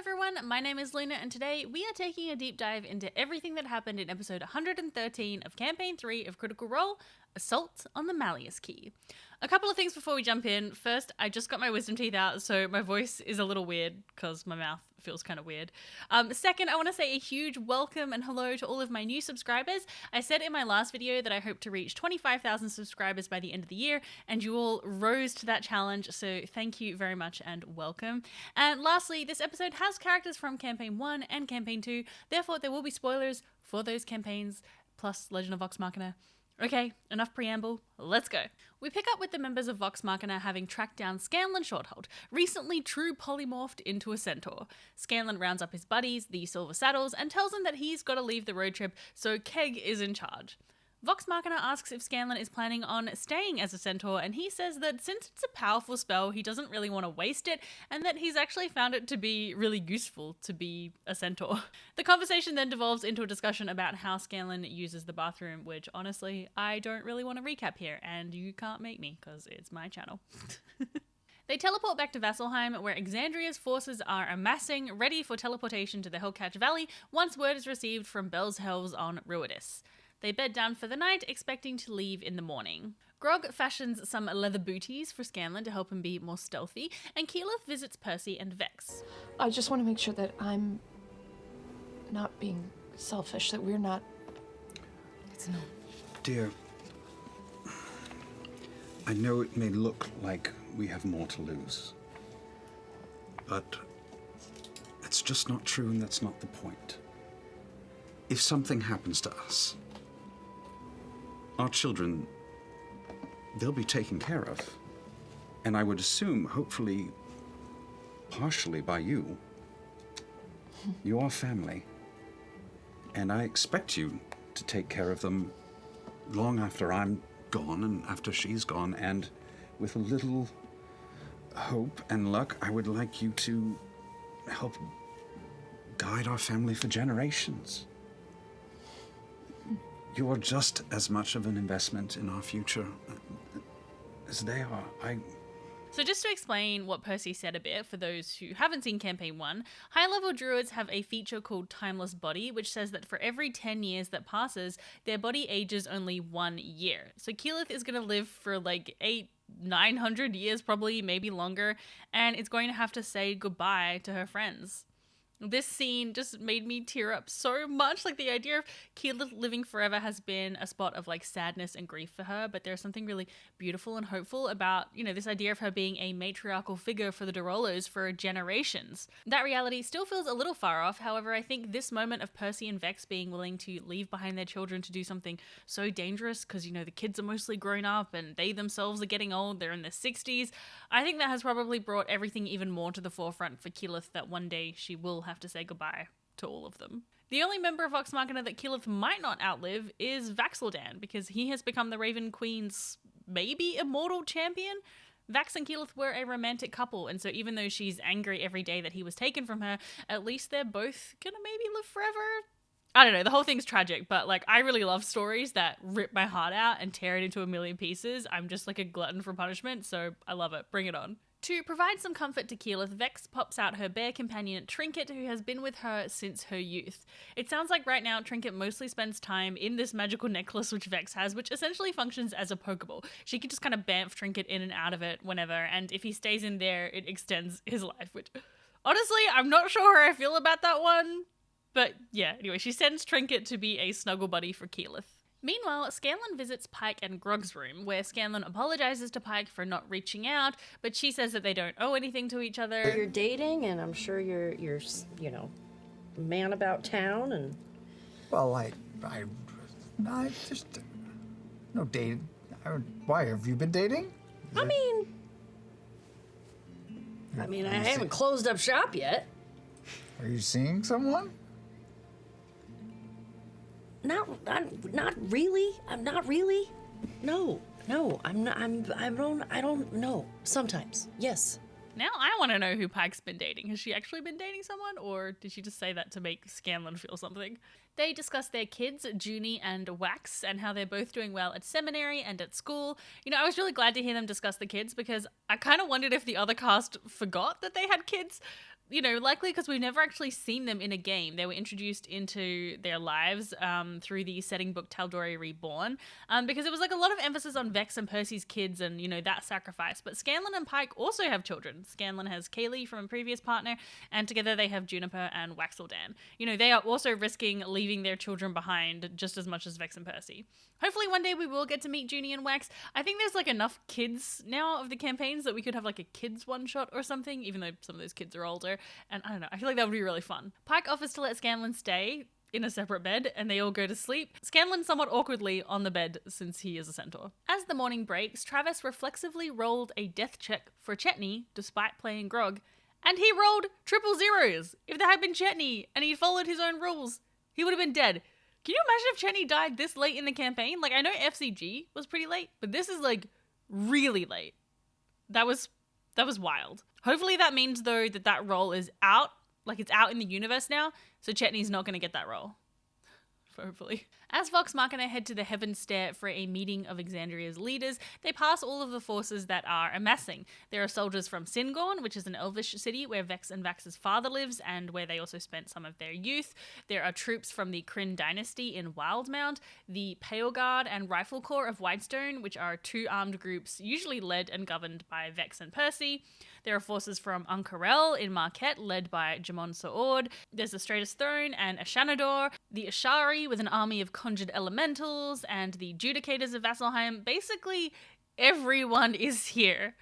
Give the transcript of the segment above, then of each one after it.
everyone, my name is Luna and today we are taking a deep dive into everything that happened in episode 113 of Campaign 3 of Critical Role, Assault on the Malleus Key. A couple of things before we jump in. First, I just got my wisdom teeth out, so my voice is a little weird because my mouth feels kind of weird. Second, I want to say a huge welcome and hello to all of my new subscribers. I said in my last video that I hope to reach 25,000 subscribers by the end of the year, and you all rose to that challenge, so thank you very much and welcome. And lastly, this episode has characters from Campaign 1 and Campaign 2, therefore there will be spoilers for those campaigns, plus Legend of Vox Machina. Okay, enough preamble, let's go. We pick up with the members of Vox Machina having tracked down Scanlan Shorthold, recently true polymorphed into a centaur. Scanlan rounds up his buddies, the Silver Saddles, and tells them that he's got to leave the road trip, so Keg is in charge. Vox Machina asks if Scanlan is planning on staying as a centaur, and he says that since it's a powerful spell, he doesn't really want to waste it, and that he's actually found it to be really useful to be a centaur. The conversation then devolves into a discussion about how Scanlan uses the bathroom, which honestly, I don't really want to recap here, and you can't make me, because it's my channel. They teleport back to Vasselheim, where Exandria's forces are amassing, ready for teleportation to the Hellcatch Valley once word is received from Bell's Helves on Ruidus. They bed down for the night, expecting to leave in the morning. Grog fashions some leather booties for Scanlan to help him be more stealthy, and Keyleth visits Percy and Vex. I just want to make sure that I'm not being selfish, that we're not... It's no... Dear, I know it may look like we have more to lose, but it's just not true, and that's not the point. If something happens to us, our children, they'll be taken care of. And I would assume, hopefully, partially by you. You are family. And I expect you to take care of them long after I'm gone and after she's gone. And with a little hope and luck, I would like you to help guide our family for generations. You are just as much of an investment in our future as they are. So just to explain what Percy said a bit, for those who haven't seen Campaign 1, high-level druids have a feature called Timeless Body, which says that for every 10 years that passes, their body ages only 1 year. So Keyleth is going to live for like 900 years probably, maybe longer, and it's going to have to say goodbye to her friends. This scene just made me tear up so much. Like, the idea of Keyleth living forever has been a spot of like sadness and grief for her, but there's something really beautiful and hopeful about, you know, this idea of her being a matriarchal figure for the Dorollos for generations. That reality still feels a little far off. However, I think this moment of Percy and Vex being willing to leave behind their children to do something so dangerous, because, you know, the kids are mostly grown up and they themselves are getting old, they're in their 60s. I think that has probably brought everything even more to the forefront for Keyleth, that one day she will have to say goodbye to all of them. The only member of Vox Machina that Keyleth might not outlive is Vasselheim, because he has become the Raven Queen's maybe immortal champion. Vax and Keyleth were a romantic couple, and so even though she's angry every day that he was taken from her, at least they're both gonna maybe live forever. I don't know, the whole thing's tragic, but like, I really love stories that rip my heart out and tear it into a million pieces. I'm just like a glutton for punishment, so I love it. Bring it on. To provide some comfort to Keyleth, Vex pops out her bear companion Trinket, who has been with her since her youth. It sounds like right now Trinket mostly spends time in this magical necklace which Vex has, which essentially functions as a Pokeball. She can just kind of bamf Trinket in and out of it whenever, and if he stays in there, it extends his life, which honestly, I'm not sure how I feel about that one. But yeah, anyway, she sends Trinket to be a snuggle buddy for Keyleth. Meanwhile, Scanlan visits Pike and Grog's room, where Scanlan apologizes to Pike for not reaching out, but she says that they don't owe anything to each other. You're dating, and I'm sure you're you know, man about town, and... Well, I just... No dating. Why, have you been dating? I mean, I haven't closed up shop yet. Are you seeing someone? Not really. I'm not really. No, I'm not. I don't know. Sometimes, yes. Now I want to know who Pike's been dating. Has she actually been dating someone, or did she just say that to make Scanlan feel something? They discuss their kids, Junie and Wax, and how they're both doing well at seminary and at school. You know, I was really glad to hear them discuss the kids, because I kind of wondered if the other cast forgot that they had kids. likely because we've never actually seen them in a game. They were introduced into their lives through the setting book Tal'Dorei Reborn, because it was like a lot of emphasis on Vex and Percy's kids and, that sacrifice. But Scanlan and Pike also have children. Scanlan has Kaylee from a previous partner, and together they have Juniper and Waxeldan. They are also risking leaving their children behind just as much as Vex and Percy. Hopefully one day we will get to meet Junie and Wax. I think there's like enough kids now of the campaigns that we could have like a kids one-shot or something, even though some of those kids are older. And I don't know, I feel like that would be really fun. Pike offers to let Scanlan stay in a separate bed, and they all go to sleep. Scanlan somewhat awkwardly on the bed since he is a centaur. As the morning breaks, Travis reflexively rolled a death check for Chetney despite playing Grog, and he rolled 000s. If there had been Chetney and he followed his own rules, he would have been dead. Can you imagine if Chetney died this late in the campaign? Like, I know FCG was pretty late, but this is like really late. That was wild. Hopefully that means though that role is out, like it's out in the universe now, so Chetney's not going to get that role. Hopefully. As Vox Machina head to the Heaven Stair for a meeting of Exandria's leaders, they pass all of the forces that are amassing. There are soldiers from Singorn, which is an elvish city where Vex and Vax's father lives and where they also spent some of their youth. There are troops from the Kryn dynasty in Wildmount, the Pale Guard and Rifle Corps of Whitestone, which are two armed groups usually led and governed by Vex and Percy. There are forces from Uncarel in Marquette, led by Jamon Saord. There's the Stratus Throne and Ashanador, the Ashari with an army of conjured elementals, and the Judicators of Vasselheim. Basically, everyone is here.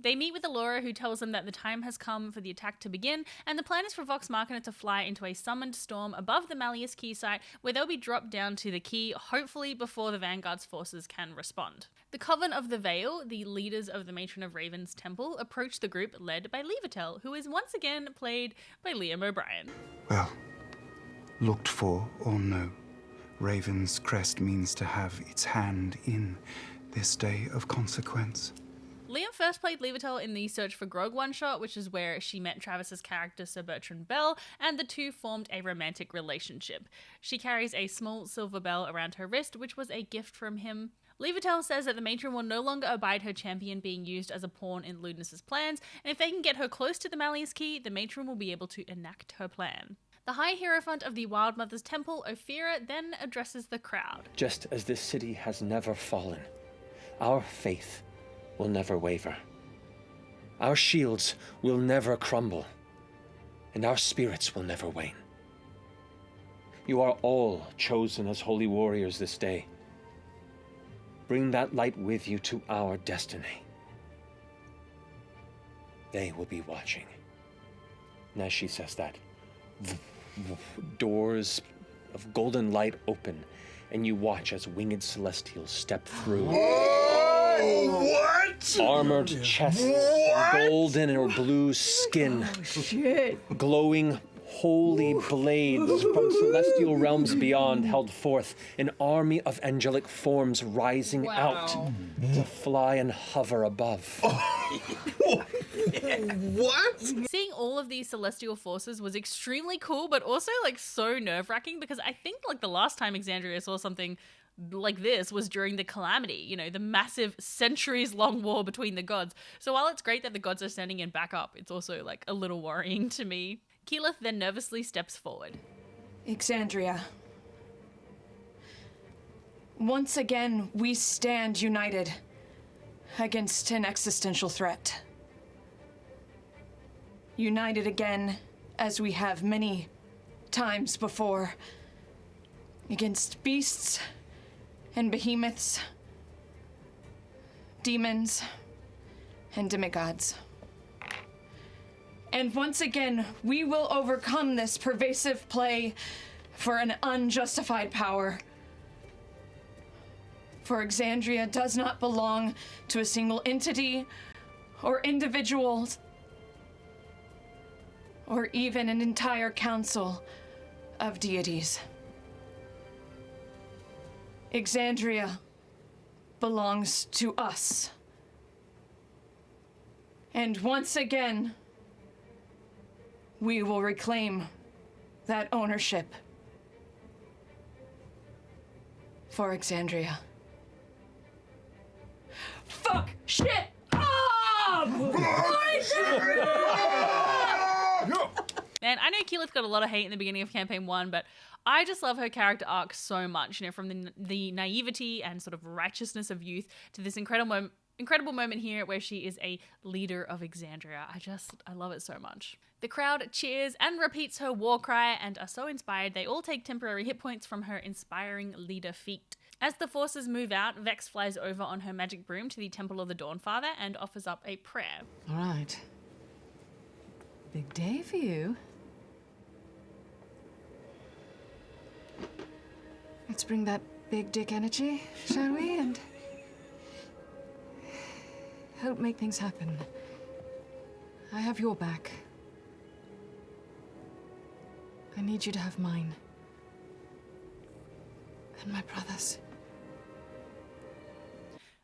They meet with Allura, who tells them that the time has come for the attack to begin, and the plan is for Vox Machina to fly into a summoned storm above the Malleus Key site, where they'll be dropped down to the key, hopefully before the Vanguard's forces can respond. The Coven of the Veil, the leaders of the Matron of Raven's temple, approach the group led by Levitel, who is once again played by Liam O'Brien. Well, looked for or no, Raven's crest means to have its hand in this day of consequence. Liam first played Levitel in the Search for Grog one-shot, which is where she met Travis's character Sir Bertrand Bell, and the two formed a romantic relationship. She carries a small silver bell around her wrist, which was a gift from him. Levitel says that the matron will no longer abide her champion being used as a pawn in Ludinus's plans, and if they can get her close to the Malleus Key, the matron will be able to enact her plan. The High Hierophant of the Wild Mother's Temple, Ophira, then addresses the crowd. Just as this city has never fallen, our faith will never waver. Our shields will never crumble, and our spirits will never wane. You are all chosen as holy warriors this day. Bring that light with you to our destiny. They will be watching. And as she says that, doors of golden light open, and you watch as winged celestials step through. What? Armored chests, golden or blue skin, glowing holy blades from celestial realms beyond held forth an army of angelic forms rising out to fly and hover above. What? Seeing all of these celestial forces was extremely cool, but also like so nerve-wracking, because I think like the last time Exandria saw something like this was during the Calamity, the massive centuries-long war between the gods. So while it's great that the gods are sending in backup, it's also like a little worrying to me. Keyleth then nervously steps forward. Exandria. Once again, we stand united against an existential threat. United again, as we have many times before, against beasts and behemoths, demons and demigods. And once again, we will overcome this pervasive play for an unjustified power. For Exandria does not belong to a single entity or individual or even an entire council of deities. Exandria belongs to us. And once again, we will reclaim that ownership for Exandria. Fuck shit up! No! Man, I know Keyleth got a lot of hate in the beginning of campaign 1, but I just love her character arc so much, from the naivety and sort of righteousness of youth to this incredible moment here where she is a leader of Exandria. I love it so much. The crowd cheers and repeats her war cry and are so inspired they all take temporary hit points from her inspiring leader feat. As the forces move out, Vex flies over on her magic broom to the Temple of the Dawnfather and offers up a prayer. All right. Big day for you. Let's bring that big dick energy, shall we? And help make things happen. I have your back. I need you to have mine. And my brother's.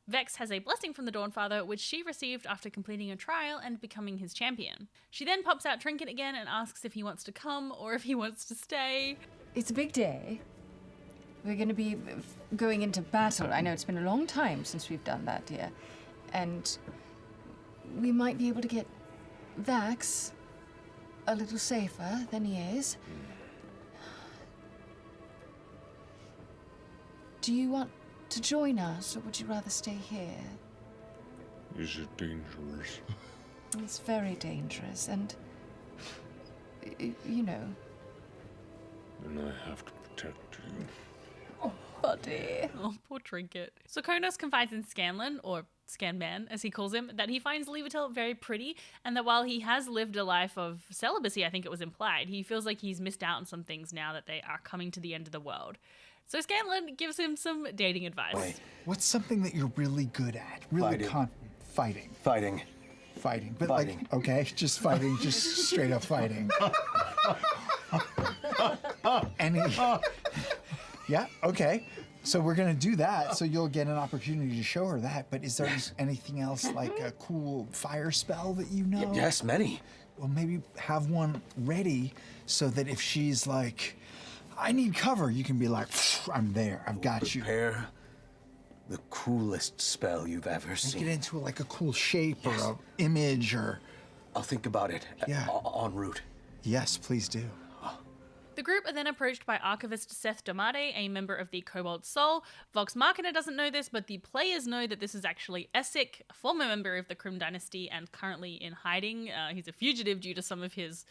Vex has a blessing from the Dawnfather, which she received after completing a trial and becoming his champion. She then pops out Trinket again and asks if he wants to come or if he wants to stay. It's a big day. We're going to be going into battle. I know it's been a long time since we've done that, dear. And we might be able to get Vax a little safer than he is. Do you want to join us, or would you rather stay here? Is it dangerous? It's very dangerous, and you know. Then I have to protect you. Oh, buddy. Oh, poor Trinket. So Konos confides in Scanlan, or Scanman as he calls him, that he finds Levitel very pretty, and that while he has lived a life of celibacy, I think it was implied, he feels like he's missed out on some things now that they are coming to the end of the world. So Scanlan gives him some dating advice. Wait, what's something that you're really good at? Really fighting. Fighting. But Fighting. like, okay, just fighting, just straight up fighting. Yeah, okay. So we're gonna do that, so you'll get an opportunity to show her that. But is there anything else, like a cool fire spell that you know? Yes, many. Well, maybe have one ready so that if she's like, I need cover, you can be like, I'm there, I've got you. Prepare the coolest spell you've ever Make seen. it into like a cool shape or a image or... I'll think about it Yeah. en route. Yes, please do. The group are then approached by Archivist Seth Domade, a member of the Cobalt Soul. Vox Machina doesn't know this, but the players know that this is actually Essek, a former member of the Krim Dynasty and currently in hiding. He's a fugitive due to some of his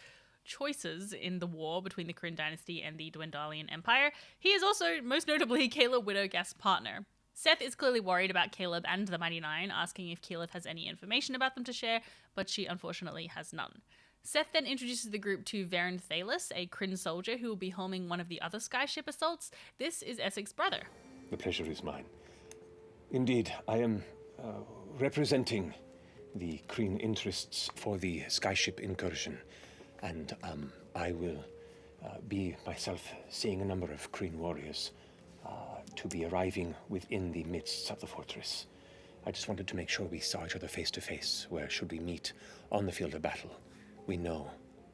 choices in the war between the Krim Dynasty and the Dwendalian Empire. He is also, most notably, Caleb Widowgast's partner. Seth is clearly worried about Caleb and the Mighty Nine, asking if Keyleth has any information about them to share, but she unfortunately has none. Seth then introduces the group to Varen Thalis, a Kryn soldier who will be helming one of the other skyship assaults. This is Essek's brother. The pleasure is mine. Indeed, I am representing the Kryn interests for the skyship incursion, and I will be myself seeing a number of Kryn warriors to be arriving within the midst of the fortress. I just wanted to make sure we saw each other face to face, where should we meet on the field of battle, we know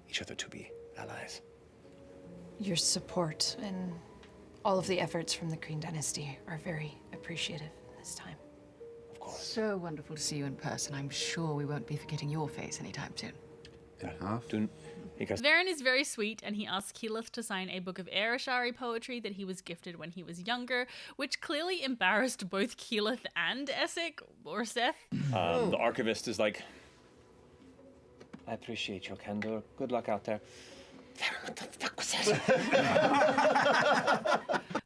each other to be allies. Your support and all of the efforts from the Kryn Dynasty are very appreciative this time. Of course. So wonderful to see you in person. I'm sure we won't be forgetting your face anytime soon. Varen is very sweet, and he asks Keyleth to sign a book of Ereshari poetry that he was gifted when he was younger, which clearly embarrassed both Keyleth and Essek, or Seth. The archivist is like, I appreciate your candor. Good luck out there. What the fuck was that?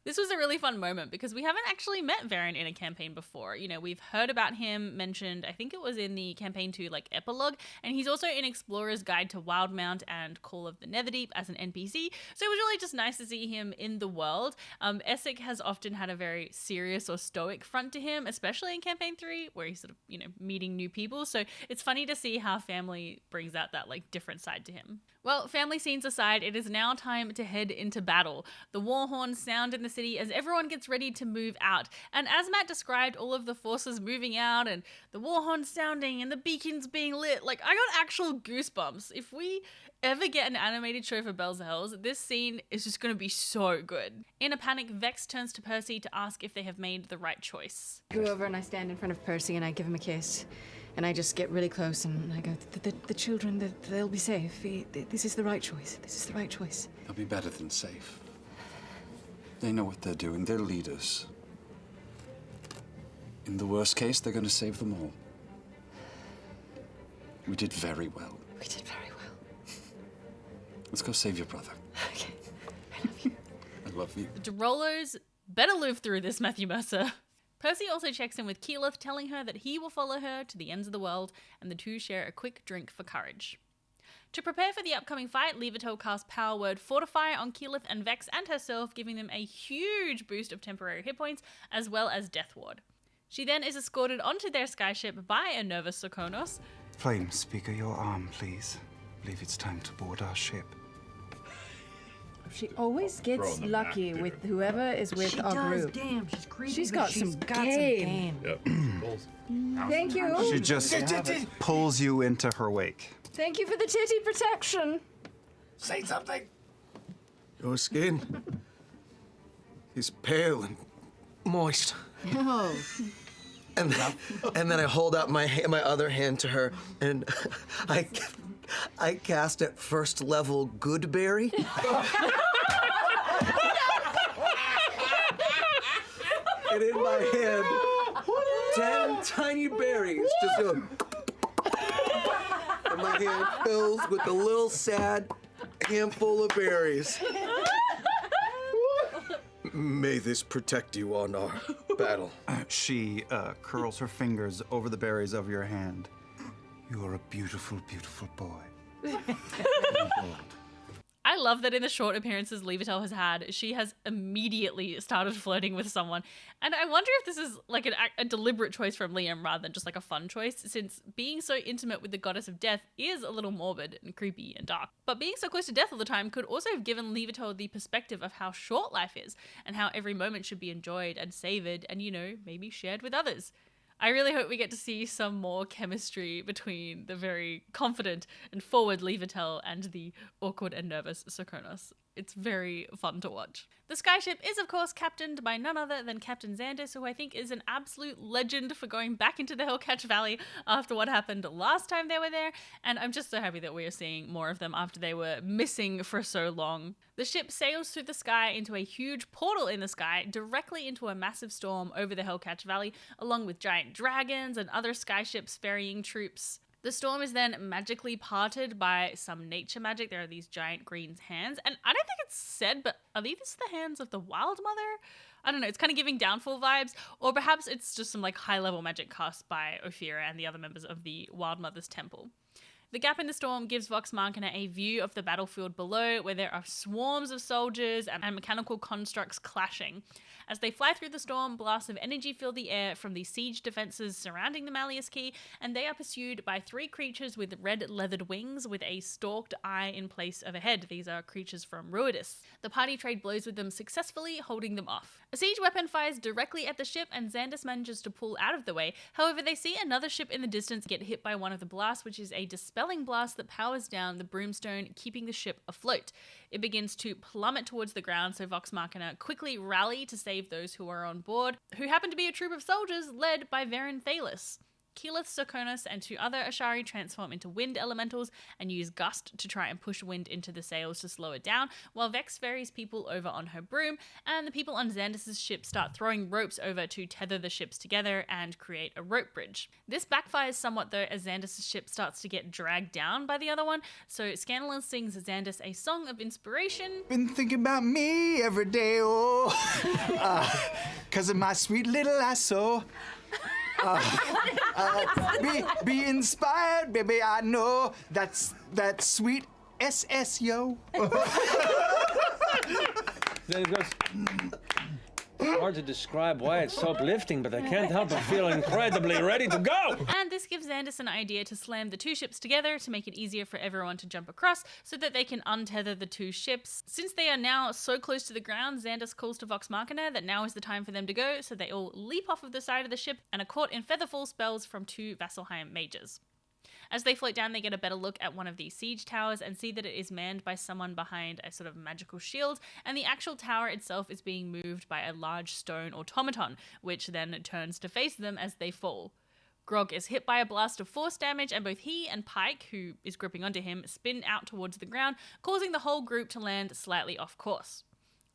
This was a really fun moment because we haven't actually met Varen in a campaign before. You know, we've heard about him mentioned, I think it was in the campaign 2 like epilogue, and he's also in Explorer's Guide to Wildmount and Call of the Netherdeep as an NPC. So it was really just nice to see him in the world. Essek has often had a very serious or stoic front to him, especially in campaign 3 where he's sort of, you know, meeting new people. So it's funny to see how family brings out that like different side to him. Well, family scenes aside, it is now time to head into battle. The war horns sound in the city as everyone gets ready to move out. And as Matt described all of the forces moving out and the war horns sounding and the beacons being lit, like I got actual goosebumps. If we ever get an animated show for Bells of Hells, this scene is just going to be so good. In a panic, Vex turns to Percy to ask if they have made the right choice. Go over and I stand in front of Percy and I give him a kiss. And I just get really close and I go, the children, they'll be safe. This is the right choice. This is the right choice. They'll be better than safe. They know what they're doing. They're leaders. In the worst case, they're going to save them all. We did very well. We did very well. Let's go save your brother. Okay. I love you. I love you. The Drollos better live through this, Matthew Mercer. Percy also checks in with Keyleth, telling her that he will follow her to the ends of the world, and the two share a quick drink for courage. To prepare for the upcoming fight, Levitel casts Power Word Fortify on Keyleth and Vex and herself, giving them a huge boost of temporary hit points, as well as Death Ward. She then is escorted onto their skyship by a nervous Sokonos. Flame, speak of your arm, please. I believe it's time to board our ship. She always gets lucky with whoever is with our group. Damn, she's creepy. She's got some game. Yep. Thank you. She just pulls you into her wake. Thank you for the titty protection. Say something. Your skin is pale and moist. Oh. And then I hold out my other hand to her, and I cast at first level Goodberry. And in my hand, 10 tiny berries just go. And my hand fills with a little sad handful of berries. May this protect you on our battle. She curls her fingers over the berries of your hand. You are a beautiful, beautiful boy. I love that in the short appearances Levitel has had, she has immediately started flirting with someone. And I wonder if this is like a deliberate choice from Liam rather than just like a fun choice, since being so intimate with the goddess of death is a little morbid and creepy and dark. But being so close to death all the time could also have given Levitel the perspective of how short life is and how every moment should be enjoyed and savored and, you know, maybe shared with others. I really hope we get to see some more chemistry between the very confident and forward Levitel and the awkward and nervous Sokonos. It's very fun to watch. The skyship is, of course, captained by none other than Captain Xandis, who I think is an absolute legend for going back into the Hellcatch Valley after what happened last time they were there, and I'm just so happy that we are seeing more of them after they were missing for so long. The ship sails through the sky into a huge portal in the sky, directly into a massive storm over the Hellcatch Valley, along with giant dragons and other skyships ferrying troops. The storm is then magically parted by some nature magic. There are these giant green hands, and I don't think it's said, but are these the hands of the Wild Mother? I don't know, it's kind of giving Downfall vibes, or perhaps it's just some like high-level magic cast by Ophira and the other members of the Wild Mother's temple. The gap in the storm gives Vox Machina a view of the battlefield below, where there are swarms of soldiers and mechanical constructs clashing. As they fly through the storm, blasts of energy fill the air from the siege defenses surrounding the Malleus Key, and they are pursued by 3 creatures with red leathered wings with a stalked eye in place of a head. These are creatures from Ruidus. The party trade blows with them successfully, holding them off. A siege weapon fires directly at the ship, and Xandis manages to pull out of the way. However, they see another ship in the distance get hit by one of the blasts, which is a dispelling blast that powers down the broomstone, keeping the ship afloat. It begins to plummet towards the ground, so Vox Machina quickly rally to save those who are on board, who happen to be a troop of soldiers led by Varen Thalis. Keyleth, Sokonos, and 2 other Ashari transform into wind elementals and use Gust to try and push wind into the sails to slow it down, while Vex ferries people over on her broom, and the people on Xandis' ship start throwing ropes over to tether the ships together and create a rope bridge. This backfires somewhat though, as Xandis' ship starts to get dragged down by the other one, so Scandalon sings Xandis a song of inspiration. Been thinking about me every day, oh, 'cause of my sweet little lasso. Be inspired, baby. I know that's that sweet SS, yo. Then it goes. It's hard to describe why it's so uplifting, but I can't help but feel incredibly ready to go. And this gives Xandis an idea to slam the 2 ships together to make it easier for everyone to jump across so that they can untether the 2 ships. Since they are now so close to the ground, Xandis calls to Vox Machina that now is the time for them to go, so they all leap off of the side of the ship and are caught in featherfall spells from 2 Vasselheim mages. As they float down, they get a better look at one of these siege towers and see that it is manned by someone behind a sort of magical shield, and the actual tower itself is being moved by a large stone automaton, which then turns to face them as they fall. Grog is hit by a blast of force damage, and both he and Pike, who is gripping onto him, spin out towards the ground, causing the whole group to land slightly off course.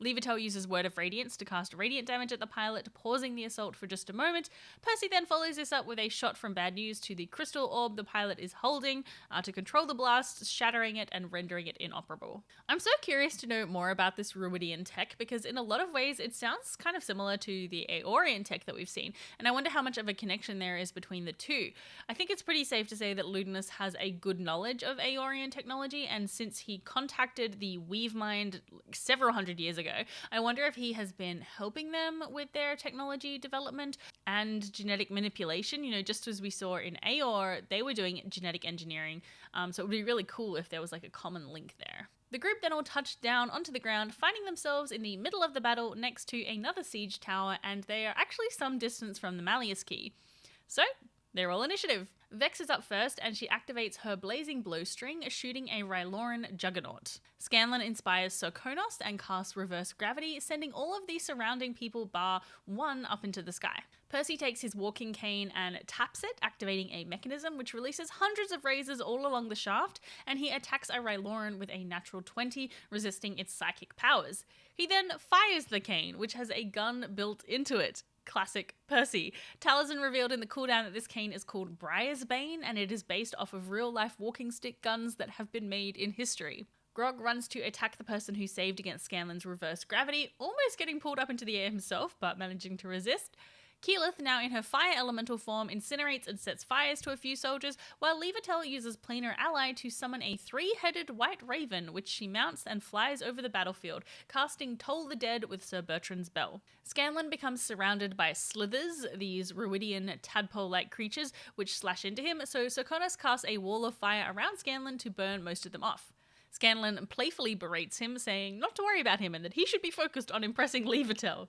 Levitel uses Word of Radiance to cast radiant damage at the pilot, pausing the assault for just a moment. Percy then follows this up with a shot from Bad News to the crystal orb the pilot is holding to control the blast, shattering it and rendering it inoperable. I'm so curious to know more about this Ruidian tech, because in a lot of ways it sounds kind of similar to the Aeorian tech that we've seen, and I wonder how much of a connection there is between the two. I think it's pretty safe to say that Ludinus has a good knowledge of Aeorian technology, and since he contacted the Weave Mind several hundred years ago, I wonder if he has been helping them with their technology development and genetic manipulation. You know, just as we saw in Aeor, they were doing genetic engineering, so it would be really cool if there was like a common link there. The group then all touched down onto the ground, finding themselves in the middle of the battle next to another siege tower, and they are actually some distance from the Malleus Key. So, they're all initiative. Vex is up first, and she activates her Blazing Blowstring, shooting a Ryloran Juggernaut. Scanlan inspires Serkonos and casts Reverse Gravity, sending all of the surrounding people bar one up into the sky. Percy takes his walking cane and taps it, activating a mechanism which releases hundreds of razors all along the shaft, and he attacks a Ryloran with a natural 20, resisting its psychic powers. He then fires the cane, which has a gun built into it. Classic Percy. Taliesin revealed in the cooldown that this cane is called Briar's Bane, and it is based off of real-life walking stick guns that have been made in history. Grog runs to attack the person who saved against Scanlan's reverse gravity, almost getting pulled up into the air himself, but managing to resist. Keyleth, now in her fire elemental form, incinerates and sets fires to a few soldiers, while Levitel uses Planar Ally to summon a 3-headed white raven, which she mounts and flies over the battlefield, casting Toll the Dead with Sir Bertrand's Bell. Scanlan becomes surrounded by slithers, these Ruidian tadpole-like creatures, which slash into him, so Serkonos casts a wall of fire around Scanlan to burn most of them off. Scanlan playfully berates him, saying not to worry about him and that he should be focused on impressing Levitel.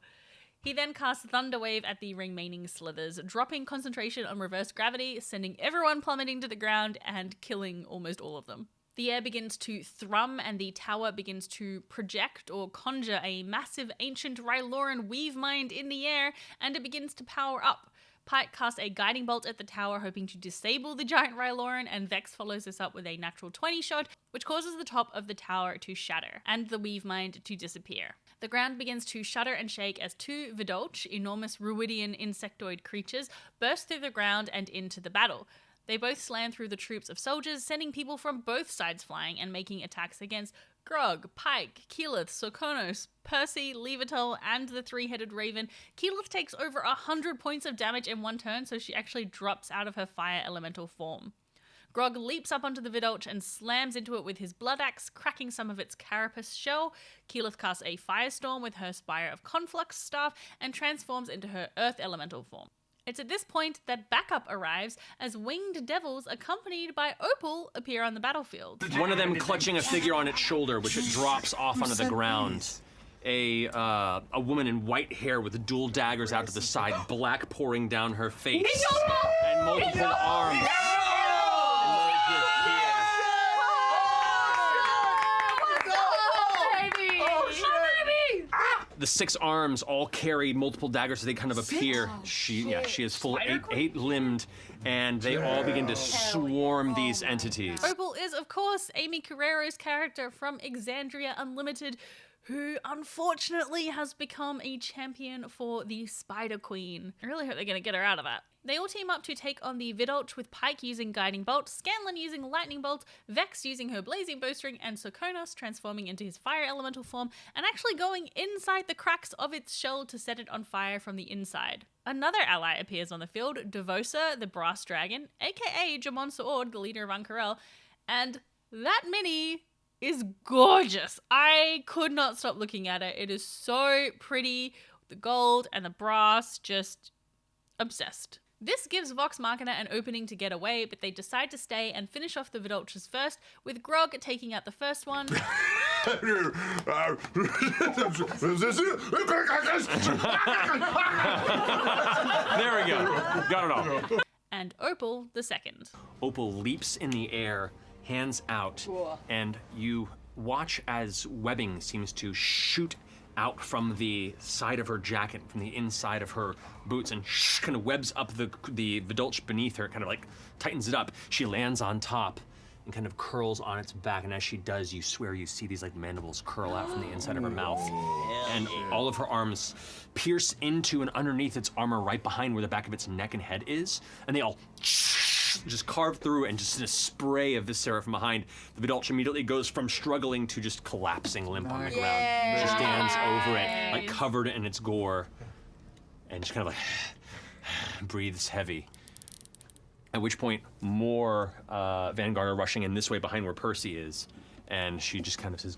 He then casts Thunderwave at the remaining slithers, dropping concentration on reverse gravity, sending everyone plummeting to the ground and killing almost all of them. The air begins to thrum and the tower begins to project or conjure a massive ancient Ryloran weave mind in the air, and it begins to power up. Pike casts a guiding bolt at the tower, hoping to disable the giant Ryloran, and Vex follows this up with a natural 20 shot, which causes the top of the tower to shatter, and the weave mind to disappear. The ground begins to shudder and shake as 2 Vudul, enormous Ruidian insectoid creatures, burst through the ground and into the battle. They both slam through the troops of soldiers, sending people from both sides flying and making attacks against Grog, Pike, Keyleth, Serkonos, Percy, Levitel, and the 3-headed raven. Keyleth takes over 100 points of damage in one turn, so she actually drops out of her fire elemental form. Grog leaps up onto the Vudul and slams into it with his blood axe, cracking some of its carapace shell. Keyleth casts a firestorm with her Spire of Conflux staff and transforms into her earth elemental form. It's at this point that backup arrives as winged devils accompanied by Opal appear on the battlefield. One of them clutching a figure on its shoulder, which it drops off onto the ground. A woman in white hair with dual daggers out to the side, black pouring down her face, and multiple arms. The 6 arms all carry multiple daggers, so they kind of appear. She is full 8-limbed, and they all begin to swarm these entities. Opal is, of course, Amy Carrero's character from Exandria Unlimited, who unfortunately has become a champion for the Spider Queen. I really hope they're going to get her out of that. They all team up to take on the Vudul, with Pike using Guiding Bolt, Scanlan using Lightning Bolt, Vex using her Blazing Bowstring, and Serkonos transforming into his Fire Elemental form and actually going inside the cracks of its shell to set it on fire from the inside. Another ally appears on the field, Devosa, the Brass Dragon, aka Jamon Saord, the leader of Uncarel, and that mini is gorgeous. I could not stop looking at it. It is so pretty. The gold and the brass, just obsessed. This gives Vox Machina an opening to get away, but they decide to stay and finish off the Vudulches first, with Grog taking out the first one. There we go. Got it all. And Opal the second. Opal leaps in the air, hands out, and you watch as webbing seems to shoot out from the side of her jacket, from the inside of her boots, and kind of webs up the vudul beneath her, kind of like tightens it up. She lands on top and kind of curls on its back, and as she does, you swear you see these like mandibles curl out from the inside of her mouth, and all of her arms pierce into and underneath its armor right behind where the back of its neck and head is, and they all just carve through, and just in a spray of viscera from behind, the vudul immediately goes from struggling to just collapsing limp on the ground. She stands over it, like covered in its gore, and just kind of like breathes heavy. At which point, more Vanguard are rushing in this way behind where Percy is, and she just kind of says,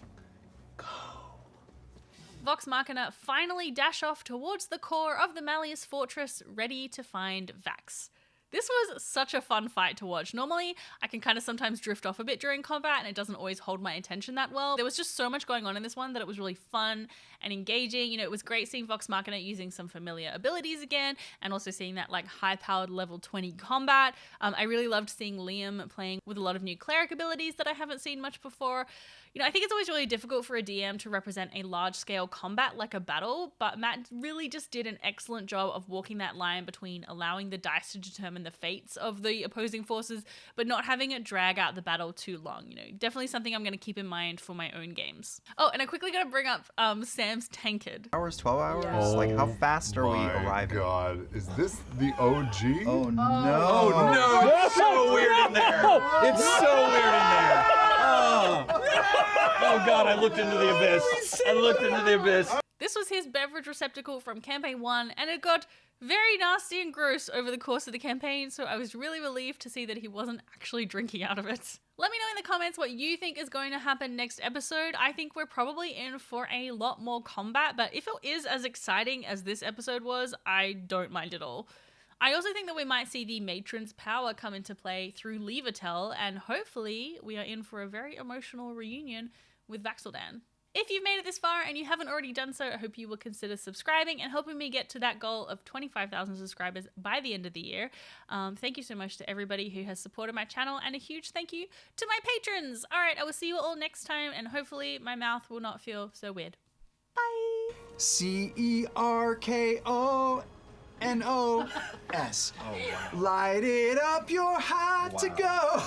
Vox Machina finally dash off towards the core of the Malleus Fortress, ready to find Vax. This was such a fun fight to watch. Normally, I can kind of sometimes drift off a bit during combat and it doesn't always hold my attention that well. There was just so much going on in this one that it was really fun and engaging. You know, it was great seeing Vox Machina using some familiar abilities again, and also seeing that like high-powered level 20 combat. I really loved seeing Liam playing with a lot of new cleric abilities that I haven't seen much before. You know, I think it's always really difficult for a DM to represent a large-scale combat like a battle, but Matt really just did an excellent job of walking that line between allowing the dice to determine the fates of the opposing forces, but not having it drag out the battle too long. You know, definitely something I'm going to keep in mind for my own games. Oh, and I quickly got to bring up Sam's tankard. 12 hours? Yeah. Like, how fast are we arriving? Oh my god, is this the OG? Oh no! "Oh no, it's so weird in there! It's so weird in there! Oh god, I looked into the abyss. I looked into the abyss." This was his beverage receptacle from campaign 1, and it got very nasty and gross over the course of the campaign, so I was really relieved to see that he wasn't actually drinking out of it. Let me know in the comments what you think is going to happen next episode. I think we're probably in for a lot more combat, but if it is as exciting as this episode was, I don't mind at all. I also think that we might see the matron's power come into play through Levatel, and hopefully we are in for a very emotional reunion with Vasselheim. If you've made it this far and you haven't already done so, I hope you will consider subscribing and helping me get to that goal of 25,000 subscribers by the end of the year. Thank you so much to everybody who has supported my channel, and a huge thank you to my patrons. All right, I will see you all next time, and hopefully my mouth will not feel so weird. Bye. CERKONOS. Oh, wow. Light it up, you're hot to go.